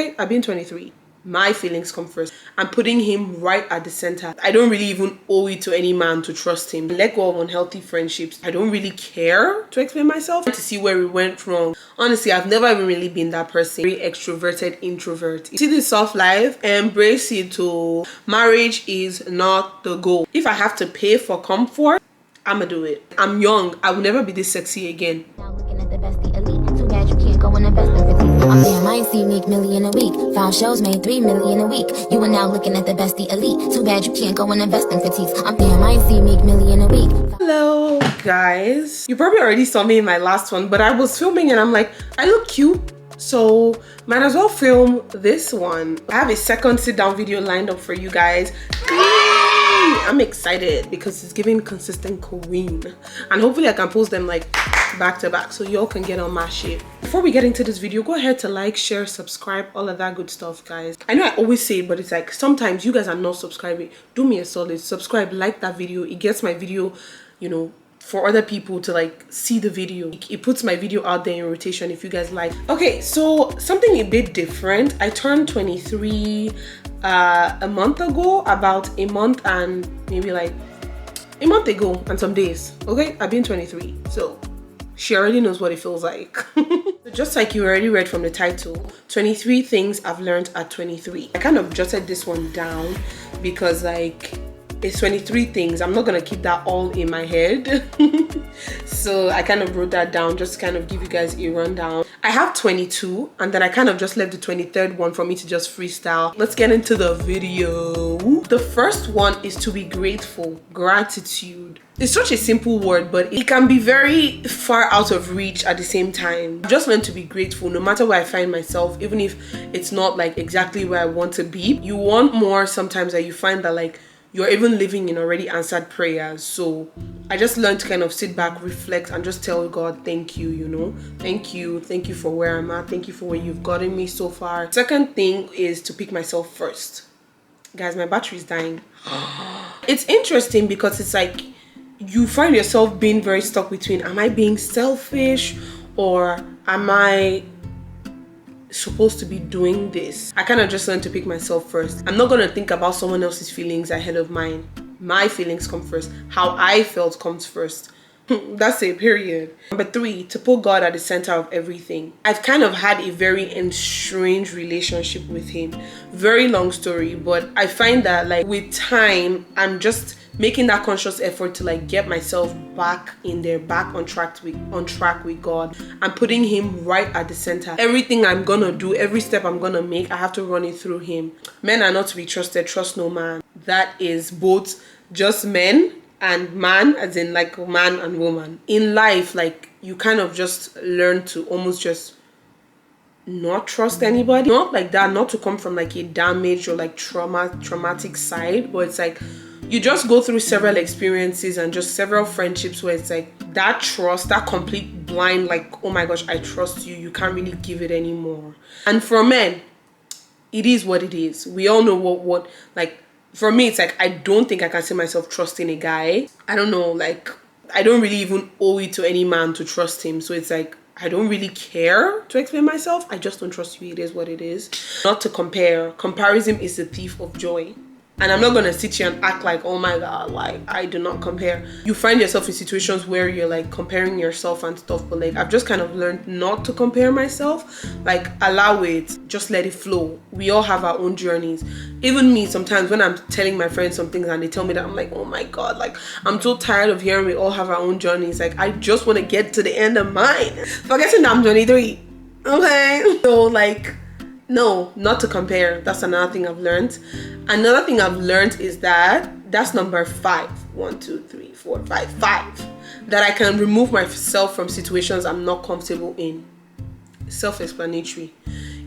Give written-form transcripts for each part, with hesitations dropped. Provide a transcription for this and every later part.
I've been 23. My feelings come first. I'm putting him right at the center. I don't really even owe it to any man to trust him. Let go of unhealthy friendships. I don't really care to explain myself, to see where we went wrong. Honestly, I've never even really been that person. Very extroverted introvert. You see this soft life? Embrace it too. Marriage is not the goal. If I have to pay for comfort, I'ma do it. I'm young. I will never be this sexy again. Now looking at the best, the elite. Too bad you can't go and invest in critiques. I'm damn, I ain't see make million a week. 5 shows made 3 million a week. You are now looking at the best, the elite. Too bad you can't go and invest in critiques. I'm damn, I ain't see make million a week. Hello guys. You probably already saw me in my last one, but I was filming and I'm like, I look cute, so might as well film this one. I have a second sit down video lined up for you guys. I'm excited because it's giving consistent queen, and hopefully I can post them like back to back so y'all can get on my shit. Before we get into this video, go ahead to like, share, subscribe, all of that good stuff, guys. I know I always say it, but it's like sometimes you guys are not subscribing. Do me a solid, subscribe, like that video. It gets my video, you know, for other people to like see the video. It puts my video out there in rotation if you guys like. Okay, so something a bit different. I turned 23 a month ago, about a month and maybe like a month ago and some days. Okay, I've been 23, so she already knows what it feels like. Just like you already read from the title, 23 things I've learned at 23. I kind of jotted this one down because like it's 23 things. I'm not gonna keep that all in my head. So I kind of wrote that down just to kind of give you guys a rundown. I have 22 and then I kind of just left the 23rd one for me to just freestyle. Let's get into the video. The first one is to be grateful. Gratitude. It's such a simple word, but it can be very far out of reach at the same time. I've just learned to be grateful no matter where I find myself, even if it's not like exactly where I want to be. You want more sometimes, that you find that like you're even living in already answered prayers. So I just learned to kind of sit back, reflect, and just tell God, thank you, you know, thank you for where I'm at, thank you for where you've gotten me so far. Second thing is to pick myself first. Guys, my battery is dying. It's interesting because it's like you find yourself being very stuck between, am I being selfish or am I supposed to be doing this? I kind of just learned to pick myself first. I'm not going to think about someone else's feelings ahead of mine. My feelings come first. How I felt comes first. That's it, period. Number 3, to put God at the center of everything. I've kind of had a very estranged relationship with him. Very long story, but I find that like with time, I'm just making that conscious effort to like get myself back in there, back on track with God. I'm putting him right at the center. Everything I'm gonna do, every step I'm gonna make, I have to run it through him. Men are not to be trusted, trust no man. That is both just men and man, as in like man and woman. In life, like you kind of just learn to almost just not trust anybody. Not like that, not to come from like a damaged or like traumatic side, but it's like you just go through several experiences and just several friendships where it's like that trust, that complete blind, like, oh my gosh, I trust you, you can't really give it anymore. And for men, it is what it is. We all know what like, for me, it's like, I don't think I can see myself trusting a guy. I don't know, like, I don't really even owe it to any man to trust him. So it's like, I don't really care to explain myself. I just don't trust you. It is what it is. Not to compare. Comparison is the thief of joy. And I'm not going to sit here and act like, oh my God, like, I do not compare. You find yourself in situations where you're like comparing yourself and stuff, but like, I've just kind of learned not to compare myself. Like, allow it, just let it flow. We all have our own journeys. Even me, sometimes when I'm telling my friends some things and they tell me that, I'm like, oh my God, like, I'm so tired of hearing we all have our own journeys. Like, I just want to get to the end of mine. Forgetting that I'm 23. Okay? So like, no, not to compare. That's another thing I've learned. Another thing I've learned is that's number 5. 1, 2, 3, 4, 5. 5. That I can remove myself from situations I'm not comfortable in. Self-explanatory.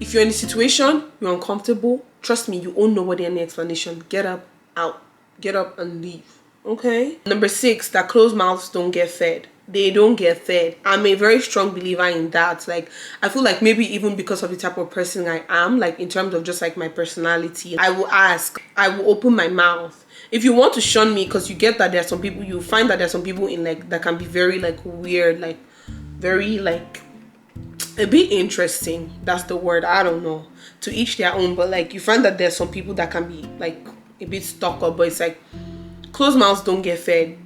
If you're in a situation, you're uncomfortable, trust me, you won't know what any explanation. Get up, out. Get up and leave. Okay? Number 6, that closed mouths don't get fed. They don't get fed. I'm a very strong believer in that. Like, I feel like maybe even because of the type of person I am, like in terms of just like my personality, I will ask, I will open my mouth. If you want to shun me, because you get that there's some people, you find that there's some people in like that can be very like weird, like very like a bit interesting. That's the word. I don't know. To each their own, but like you find that there's some people that can be like a bit stuck up, but it's like closed mouths don't get fed.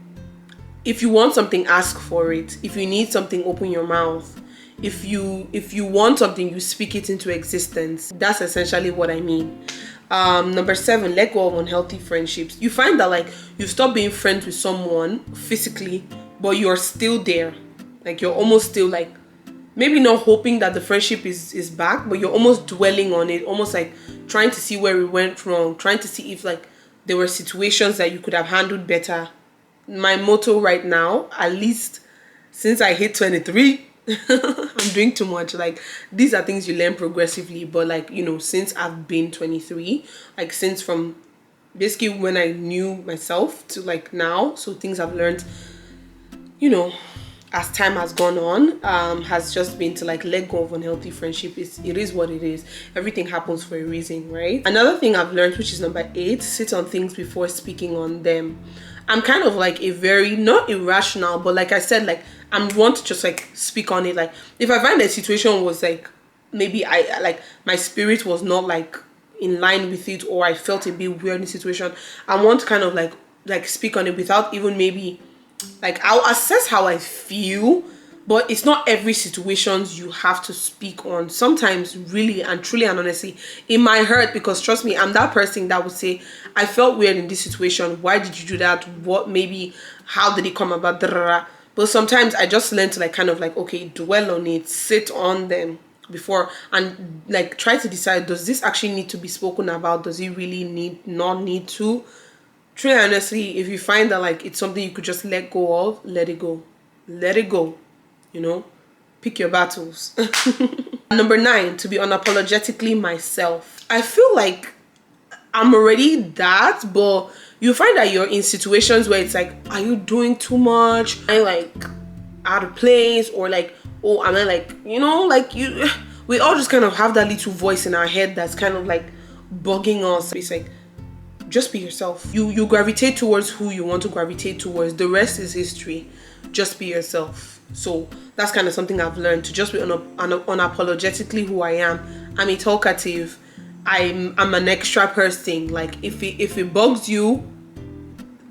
If you want something, ask for it. If you need something, open your mouth. If you want something, you speak it into existence. That's essentially what I mean. Number 7, let go of unhealthy friendships. You find that like you stop being friends with someone physically, but you're still there. Like you're almost still like maybe not hoping that the friendship is back, but you're almost dwelling on it, almost like trying to see where it went wrong, trying to see if like there were situations that you could have handled better. My motto right now, at least since I hit 23, I'm doing too much. Like these are things you learn progressively, but like, you know, since I've been 23, like since from basically when I knew myself to like now, so things I've learned, you know, as time has gone on, has just been to like let go of unhealthy friendship. It is what it is. Everything happens for a reason, right? Another thing I've learned, which is number 8, sit on things before speaking on them. I'm kind of like a very, not irrational, but like I said, like I'm want to just like speak on it. Like if I find a situation was like maybe I like my spirit was not like in line with it, or I felt a bit weird in the situation, I want to kind of like speak on it without even maybe like I'll assess how I feel, but it's not every situations you have to speak on. Sometimes really and truly and honestly it might hurt, because trust me, I'm that person that would say I felt weird in this situation, why did you do that, what, maybe how did it come about, but sometimes I just learn to like kind of like, okay, dwell on it, sit on them before, and like try to decide, does this actually need to be spoken about, does it really not need to. Truly honestly, if you find that like it's something you could just let go of, let it go. Let it go. You know? Pick your battles. Number 9, to be unapologetically myself. I feel like I'm already that, but you find that you're in situations where it's like, are you doing too much? Am I like out of place? Or like, oh, am I like, you know, like we all just kind of have that little voice in our head that's kind of like bugging us. It's like, just be yourself. You gravitate towards who you want to gravitate towards. The rest is history. Just be yourself. So that's kind of something I've learned, to just be unapologetically who I am. I'm a talkative. I'm an extra person. Like if it bugs you,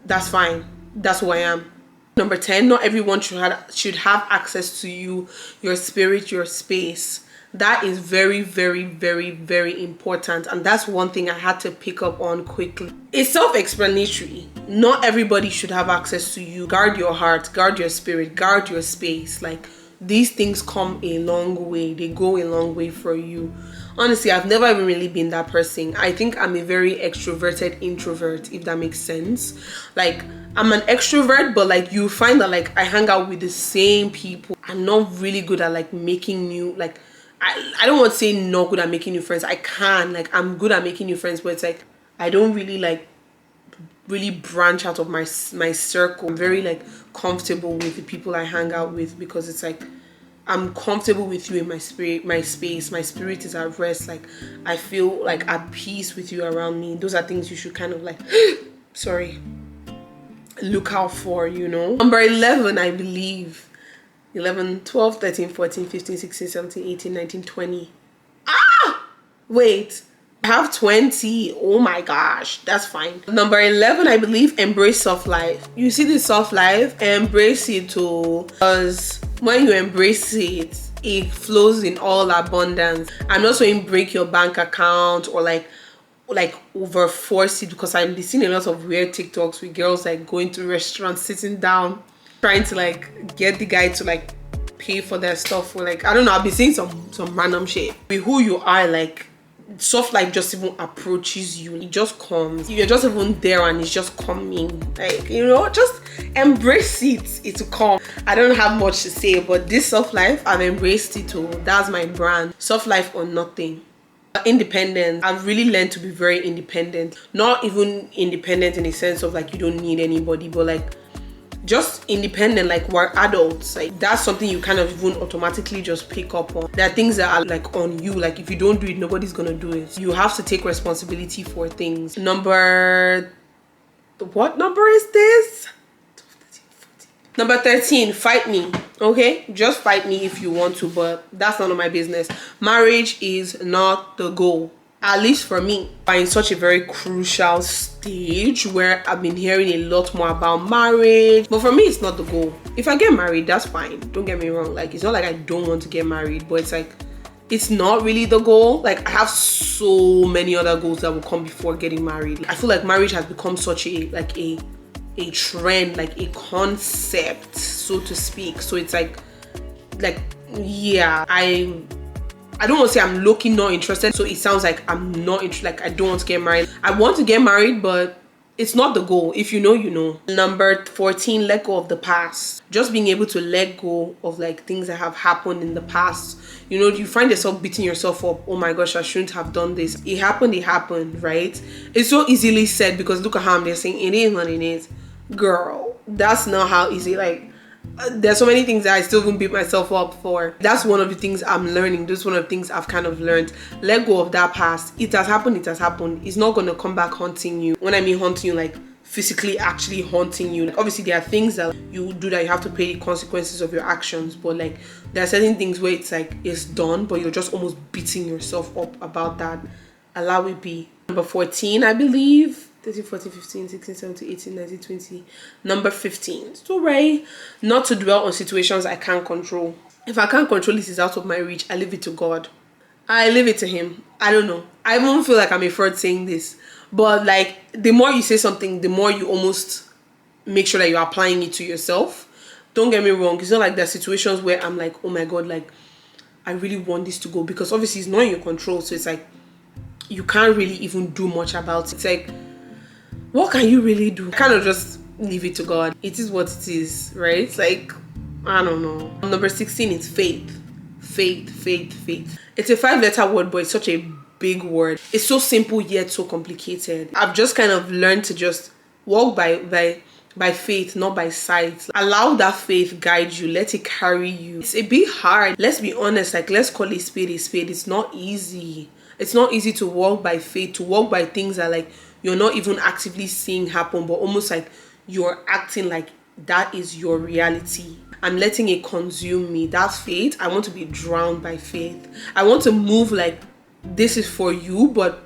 that's fine. That's who I am. Number 10, not everyone should have access to you, your spirit, your space. That is very, very, very, very important. And that's one thing I had to pick up on quickly. It's self-explanatory. Not everybody should have access to you. Guard your heart, guard your spirit, guard your space. Like these things come a long way. They go a long way for you. Honestly, I've never even really been that person. I think I'm a very extroverted introvert, if that makes sense. Like I'm an extrovert, but like you find that like I hang out with the same people. I'm not really good at like making new, like I don't want to say not good at making new friends. I can, like I'm good at making new friends, but it's like I don't really like really branch out of my circle. I'm very like comfortable with the people I hang out with, because it's like I'm comfortable with you in my spirit, my space. My spirit is at rest. Like I feel like at peace with you around me. Those are things you should kind of like sorry, look out for, you know. Number 11, I believe. 11, 12, 13, 14, 15, 16, 17, 18, 19, 20. Wait, I have 20. Oh my gosh, that's fine. Number 11, I believe, embrace soft life. You see this soft life, embrace it too, because when you embrace it, it flows in all abundance. I'm not saying break your bank account or like over force it, because I've been seeing a lot of weird TikToks with girls like going to restaurants, sitting down, trying to like get the guy to like pay for their stuff, or like I don't know, I've been seeing some random shit. With who you are, like soft life just even approaches you. It just comes. You're just even there and it's just coming. Like, you know, just embrace it. It will come. I don't have much to say, but this soft life, I've embraced it too. That's my brand. Soft life or nothing. Independence. I've really learned to be very independent. Not even independent in the sense of like you don't need anybody, but like just independent, like we're adults. Like that's something you kind of even automatically just pick up on. There are things that are like on you, like if you don't do it, nobody's gonna do it. You have to take responsibility for things. What number is this? 12, 13, 14. Number 13, fight me. Okay, just fight me if you want to, but that's none of my business. Marriage is not the goal, at least for me. I'm in such a very crucial stage where I've been hearing a lot more about marriage, but for me it's not the goal. If I get married, that's fine, don't get me wrong. Like, it's not like I don't want to get married, but it's like, it's not really the goal. Like, I have so many other goals that will come before getting married. I feel like marriage has become such a trend, like a concept, so to speak. So it's like yeah, I don't want to say I'm looking not interested, so it sounds like I'm not interested, like I don't want to get married. I want to get married, but it's not the goal. If you know, you know. Number 14, let go of the past. Just being able to let go of like things that have happened in the past. You know, you find yourself beating yourself up. Oh my gosh, I shouldn't have done this. It happened, right? It's so easily said, because look at how they're saying it is what it is. Girl, that's not how easy. Like, there's so many things that I still even beat myself up for. That's one of the things I'm learning. That's one of the things I've kind of learned. Let go of that past. It has happened. It's not going to come back haunting you. When I mean haunting you, like physically actually haunting you. Like, obviously there are things that you do that you have to pay the consequences of your actions, but like there are certain things where it's like it's done, but you're just almost beating yourself up about that. Allow it be. Number 14, I believe. 13, 14, 15, 16, 17, 18, 19, 20. Number 15. So, right, not to dwell on situations I can't control. If I can't control it, it's out of my reach. I leave it to God. I leave it to Him. I don't know. I don't feel like I'm a fraud saying this. But like, the more you say something, the more you almost make sure that you're applying it to yourself. Don't get me wrong. It's not like there are situations where I'm like, oh my God, like, I really want this to go. Because obviously it's not in your control. So it's like, you can't really even do much about it. It's like, what can you really do? Kind of just leave it to God. It is what it is, right? It's like, I don't know. Number 16 is faith. Faith. It's a 5-letter word, but it's such a big word. It's so simple yet so complicated. I've just kind of learned to just walk by faith, not by sight. Allow that faith guide you. Let it carry you. It's a bit hard. Let's be honest. Like, let's call it spade a spade. It's not easy. It's not easy to walk by faith, to walk by things that like you're not even actively seeing happen, but almost like you're acting like that is your reality. I'm letting it consume me. That's faith. I want to be drowned by faith. I want to move like this is for you, but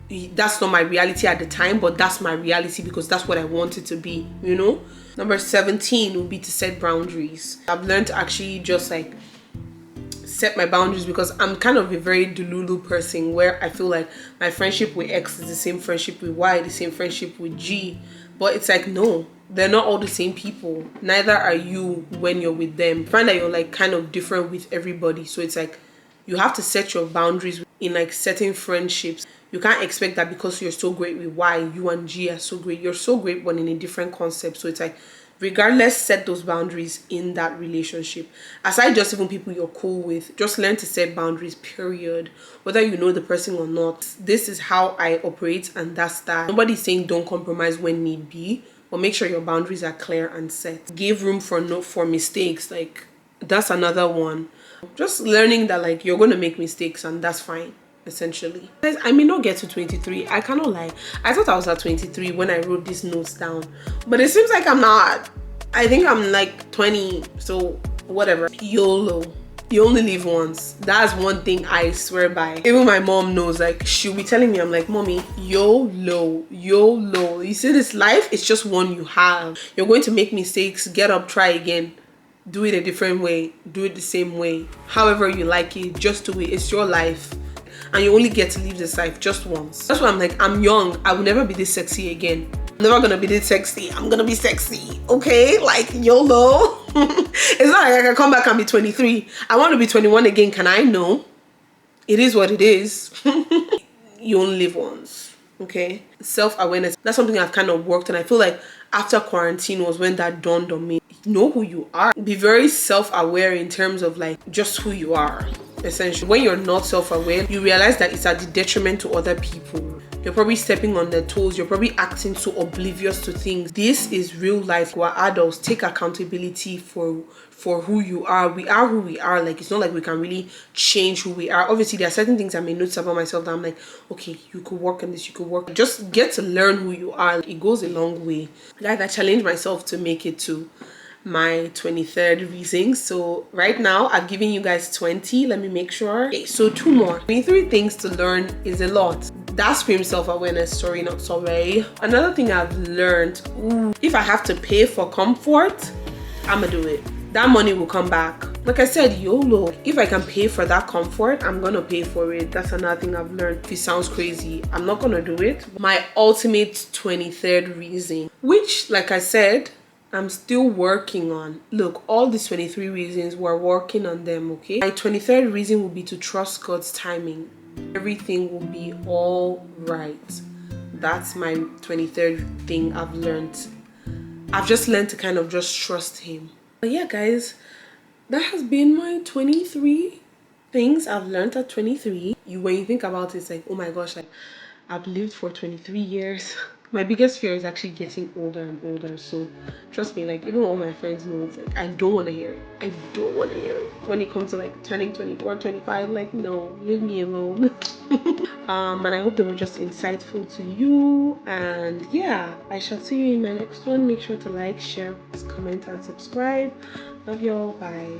that's not my reality at the time, but that's my reality because that's what I want it to be, you know? Number 17 would be to set boundaries. I've learned to actually just like set my boundaries because I'm kind of a very delulu person where I feel like my friendship with X is the same friendship with Y, the same friendship with G. But it's like, no, they're not all the same people. Neither are you when you're with them. Find that you're like kind of different with everybody. So it's like you have to set your boundaries in like certain friendships. You can't expect that because you're so great with Y, you and G are so great. You're so great but in a different concept. So it's like regardless, set those boundaries in that relationship. Aside just even people you're cool with, just learn to set boundaries, period. Whether you know the person or not. This is how I operate and that's that. Nobody's saying don't compromise when need be, but make sure your boundaries are clear and set. Give room for mistakes. Like, that's another one. Just learning that like you're going to make mistakes and that's fine. Essentially, guys, I may not get to 23. I cannot lie. I thought I was at 23 when I wrote these notes down, but it seems like I'm not. I think I'm like 20. So whatever. YOLO. You only live once. That's one thing I swear by. Even my mom knows. Like, she'll be telling me, I'm like, mommy, YOLO. You see, this life, it's just one you have. You're going to make mistakes. Get up, try again. Do it a different way. Do it the same way. However you like it, just do it. It's your life. And you only get to live this life just once. That's why I'm like, I'm young. I will never be this sexy again. I'm never gonna be this sexy. I'm gonna be sexy. Okay? Like, YOLO. It's not like I can come back and be 23. I want to be 21 again. Can I? No. It is what it is. You only live once. Okay? Self-awareness. That's something I've kind of worked on. I feel like after quarantine was when that dawned on me. Know who you are. Be very self-aware in terms of like just who you are. Essentially, when you're not self-aware, you realize that it's at the detriment to other people. You're probably stepping on their toes. You're probably acting so oblivious to things. This is real life. We're adults. Take accountability for who you are. We are who we are. Like, it's not like we can really change who we are. Obviously, there are certain things I may notice about myself that I'm like, okay, you could work on this. You could work. Just get to learn who you are. It goes a long way. Guys, I challenge myself to make it too. my 23rd reason. So right now I've given you guys 20. Let me make sure. Okay, so 2 more. 23 things to learn is a lot. That screams self-awareness, sorry, not sorry. Another thing I've learned, if I have to pay for comfort, I'ma do it. That money will come back. Like I said, YOLO. If I can pay for that comfort, I'm gonna pay for it. That's another thing I've learned. If it sounds crazy, I'm not gonna do it. My ultimate 23rd reason, which, like I said, I'm still working on. Look, all these 23 reasons, we're working on them, okay? My 23rd reason will be to trust God's timing. Everything will be all right. That's my 23rd thing I've learned. I've just learned to kind of just trust him. But yeah, guys, that has been my 23 things I've learned at 23. When you think about it, it's like, oh my gosh, like I've lived for 23 years. My biggest fear is actually getting older and older. So trust me, like even all my friends know, it's like I don't want to hear it. I don't want to hear it. When it comes to like turning 24, 25, like no, leave me alone. And I hope they were just insightful to you. And yeah, I shall see you in my next one. Make sure to like, share, comment, and subscribe. Love y'all. Bye.